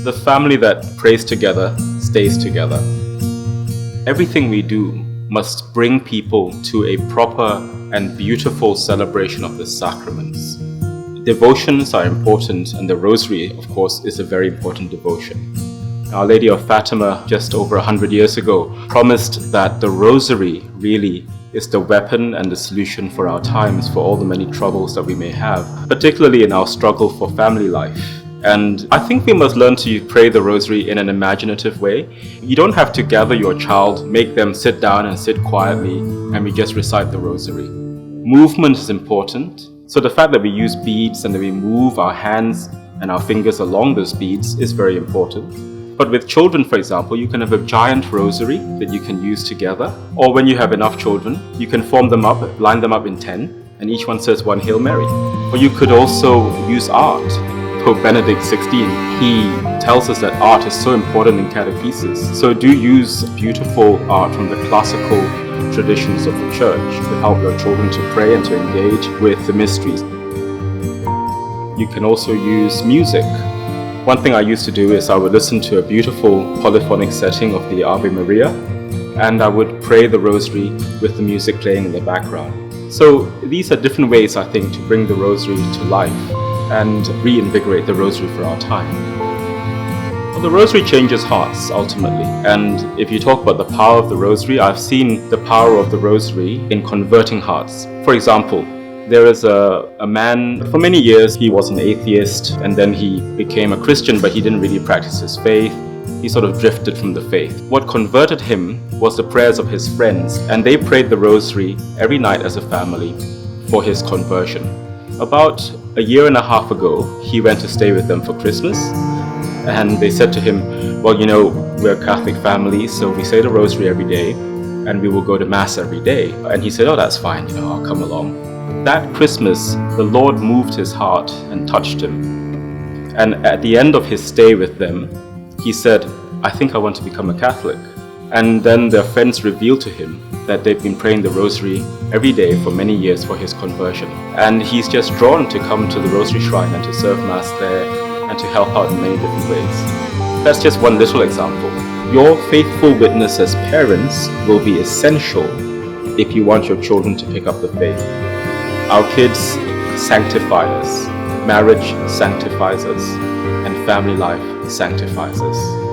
The family that prays together stays together. Everything we do must bring people to a proper and beautiful celebration of the sacraments. Devotions are important, and the Rosary, of course, is a very important devotion. Our Lady of Fatima, just over 100 years ago, promised that the Rosary really is the weapon and the solution for our times, for all the many troubles that we may have, particularly in our struggle for family life. And I think we must learn to pray the Rosary in an imaginative way. You don't have to gather your child, make them sit down and sit quietly, and we just recite the Rosary. Movement is important. So the fact that we use beads and that we move our hands and our fingers along those beads is very important. But with children, for example, you can have a giant rosary that you can use together. Or when you have enough children, you can form them up, line them up in 10, and each one says one Hail Mary. Or you could also use art. Pope Benedict XVI, he tells us that art is so important in catechesis. So do use beautiful art from the classical traditions of the Church to help your children to pray and to engage with the mysteries. You can also use music. One thing I used to do is I would listen to a beautiful polyphonic setting of the Ave Maria, and I would pray the Rosary with the music playing in the background. So these are different ways, I think, to bring the Rosary to life and reinvigorate the Rosary for our time. Well, the Rosary changes hearts, ultimately. And if you talk about the power of the Rosary, I've seen the power of the Rosary in converting hearts. For example, there is a man, for many years he was an atheist, and then he became a Christian, but he didn't really practice his faith. He sort of drifted from the faith. What converted him was the prayers of his friends, and they prayed the Rosary every night as a family for his conversion. About a year and a half ago, he went to stay with them for Christmas, and they said to him, well, we're a Catholic family, so we say the Rosary every day, and we will go to Mass every day. And he said, oh, that's fine, I'll come along. That Christmas, the Lord moved his heart and touched him. And at the end of his stay with them, he said, I think I want to become a Catholic. And then their friends revealed to him that they've been praying the Rosary every day for many years for his conversion. And he's just drawn to come to the Rosary Shrine and to serve Mass there and to help out in many different ways. That's just one little example. Your faithful witness as parents will be essential if you want your children to pick up the faith. Our kids sanctify us, marriage sanctifies us, and family life sanctifies us.